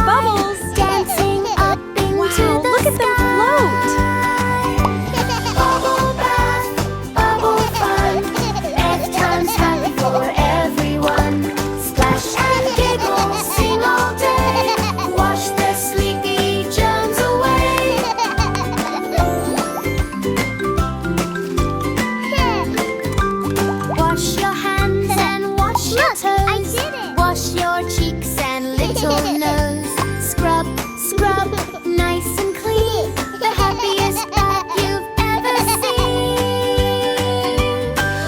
bubbles! Dancing up into Wow, the look at them float! Bubble bath, bubble fun. Bedtime's happy for everyone. Splash and giggle, sing all day. Wash the sleepy germs away. Wash your hands and wash your toes. I did it. Wash your cheeks and little nose. Scrub, scrub, nice and clean. The happiest bath you've ever seen.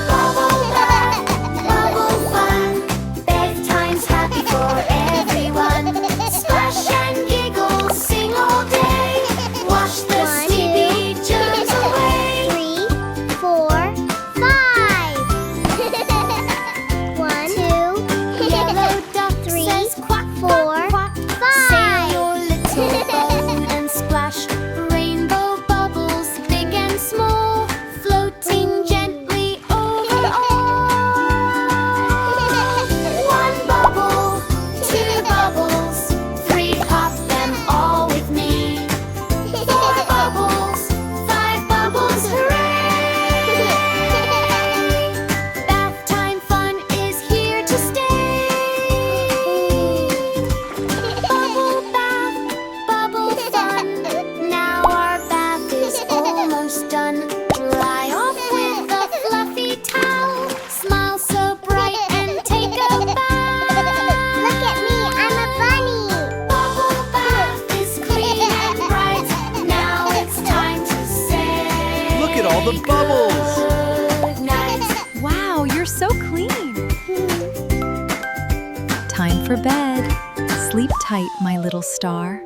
Bubble bath, bubble fun. Bedtime's happy for everyone. Splash and giggle, sing all day. Wash the sleepy germs away. 3, 4, 5. 1, 2, yellow duck says quack, 4, 5. Sail your little boat and splash rainbow bubbles, big and small, floating gently over all. 1 bubble, 2 bubbles, 3, pop them all with me. 4 bubbles, 5 bubbles, hooray! Bath time fun is here to stay. Bubble bath, bubble fun. Now our bath is almost done. Dry off with a fluffy towel. Smile so bright and take a bath. Look at me, I'm a bunny. Bubble bath is clean and bright. Now it's time to say Look at all the bubbles! good night. Wow, you're so clean! Time for bed. Sleep tight, my little star.